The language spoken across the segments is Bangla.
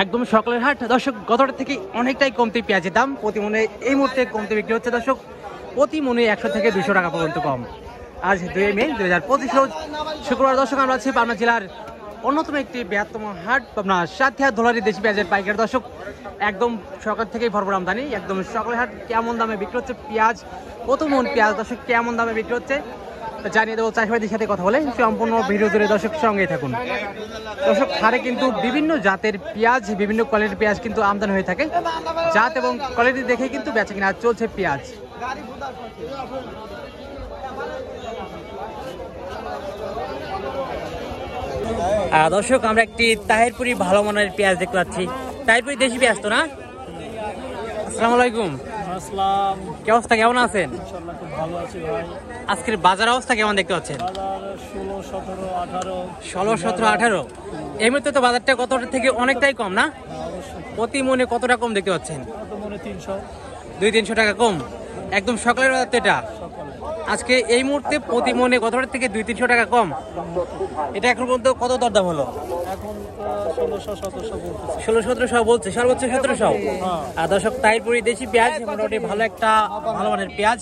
একদম সকালের হাট দর্শক, গতটা থেকে অনেকটাই কমতে পেঁয়াজের দাম প্রতি মনে এই মুহূর্তে কমতে বিক্রি হচ্ছে দর্শক, প্রতি মনে 100 থেকে 200 টাকা পর্যন্ত কম। আজ 2 মে 2025 রোজ শুক্রবার দর্শক, আমরা আছি পাবনা জেলার অন্যতম একটি বৃহত্তম হাট পাবনা সাথিয়া ধোলারি দেশি পেঁয়াজের পাইকার দর্শক। একদম সকাল থেকেই ভরপুর আমদানি, একদম সকালের হাট কেমন দামে বিক্রি হচ্ছে পেঁয়াজ, কত মন পেঁয়াজ দর্শক কেমন দামে বিক্রি হচ্ছে জানিয়ে দেবো চাষিবাদের সাথে কথা বলে। সম্পূর্ণ ভিডিও জুড়ে দর্শক সঙ্গেই থাকুন। দর্শক, হাটে কিন্তু বিভিন্ন জাতের পেঁয়াজ, বিভিন্ন কোয়ালিটির পেঁয়াজ কিন্তু আমদানি হয়ে থাকে। জাত এবং কোয়ালিটি দেখে কিন্তু বেচা কিনা চলছে পেঁয়াজ। দর্শক, আমরা একটি তাহিরপুরি ভালো মানের পেঁয়াজ দেখতে পাচ্ছি। তাহিরপুরি দেশি পেঁয়াজ তো না? আসসালামু আলাইকুম। কি অবস্থা, কেমন আছেন? আজকের বাজার অবস্থা কেমন দেখতে পাচ্ছেন? 16, 17, 18 এই মুহূর্তে তো বাজারটা কতটা থেকে অনেকটাই কম না? প্রতি মনে কতটা কম দেখতে পাচ্ছেন? 200-300 টাকা কম। একদম সকালের বাজার তো এটা। আজকে এই মুহূর্তে প্রতি মনে কতটা থেকে 200-300 টাকা কম। এটা এখন পর্যন্ত কত দরদাম হলো? 1600-1700 বলছে, সর্বোচ্চ 1700। আর দর্শক, তাহিরপুরি দেশি পেঁয়াজ মোটামুটি ভালো একটা ভালো মানের পেঁয়াজ,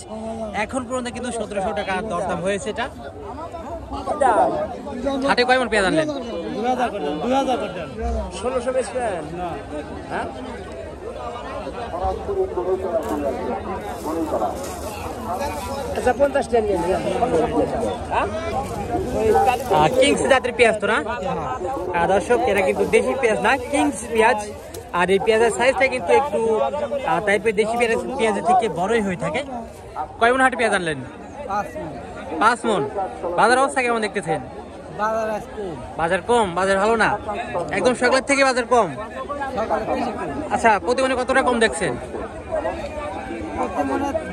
এখন পর্যন্ত কিন্তু 1700 টাকা দরদাম হয়েছে। এটা হাটে কয় মন পেঁয়াজ আনলেন? 1600 বেচবেন? হ্যাঁ, কিংস জাতের পেঁয়াজ তো না? দর্শক, এরা কিন্তু দেশি পেঁয়াজ না, কিংস পেঁয়াজ। আর এই পেঁয়াজের সাইজটা কিন্তু একটু টাইপের দেশি পেঁয়াজের থেকে বড়ই হয়ে থাকে। কয় মন হাটে পেঁয়াজ আনলেন? 5 মন। বাজার অবস্থা কেমন দেখতেছেন? বাজার কম, বাজার ভালো না, একদম সকালের থেকে বাজার কম। আচ্ছা, প্রতি মনে কতটা কম দেখছেন?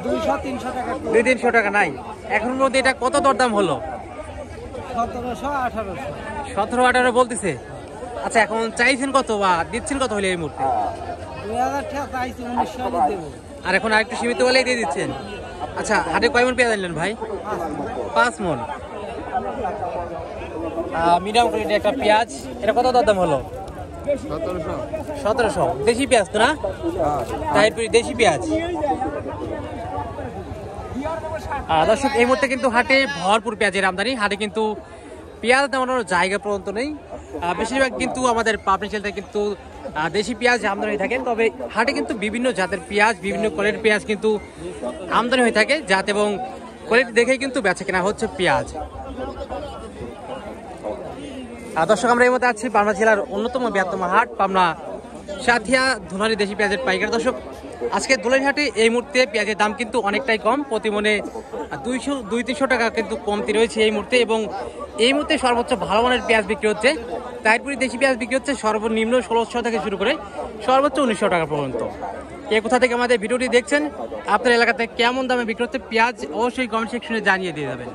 200-300 টাকা নাই। এখন মধ্যে এটা কত দরদাম হলো? 1700-1800 বলতেছে। আচ্ছা, এখন চাইছেন কত বা দিচ্ছেন কত হলে এই মুহূর্তে? 2000 আর এখন আরেকটু সীমিত হলেই দিয়ে দিচ্ছেন। আচ্ছা, হাটে কয় মন পেঁয়াজ আনলেন ভাই? 5 মন। মিডিয়াম কোয়ালিটির একটা পেঁয়াজ, এটা কত দরদাম হলো? 1700। দেশি পেঁয়াজ তো না? তাহিরপুরি দেশি পেঁয়াজ। দর্শক, এই মুহূর্তে কিন্তু হাটে ভরপুর পেঁয়াজের আমদানি। হাটে কিন্তু পেঁয়াজ নেওয়ানোর জায়গা পর্যন্ত নেই। বেশিরভাগ কিন্তু আমাদের পাবনা জেলাতে কিন্তু দেশি পেঁয়াজ আমদানি হয়ে থাকে। তবে হাটে কিন্তু বিভিন্ন জাতের পেঁয়াজ, বিভিন্ন কোয়ালিটির পেঁয়াজ কিন্তু আমদানি হয়ে থাকে। জাত এবং কোয়ালিটি দেখেই কিন্তু বেচা কেনা হচ্ছে পেঁয়াজ। দর্শক, আমরা এই মধ্যে আছি পাবনা জেলার অন্যতম বৃহত্তম হাট পাবনা সাথিয়া ধোলারি দেশি পেঁয়াজের পাইকার দর্শক। আজকে ধোলারি হাটে এই মুহূর্তে পেঁয়াজের দাম কিন্তু অনেকটাই কম, প্রতি মনে 200-300 টাকা কিন্তু কমতি রয়েছে এই মুহূর্তে। এবং এই মুহূর্তে সর্বোচ্চ ভালো মানের পেঁয়াজ বিক্রি হচ্ছে। তাহিরপুরি দেশি পেঁয়াজ বিক্রি হচ্ছে সর্বনিম্ন 1600 থেকে শুরু করে সর্বোচ্চ 1900 টাকা পর্যন্ত। কে কোথা থেকে আমাদের ভিডিওটি দেখছেন, আপনার এলাকাতে কেমন দামে বিক্রি হচ্ছে পেঁয়াজ, অবশ্যই কমেন্ট সেকশনে জানিয়ে দিয়ে যাবেন।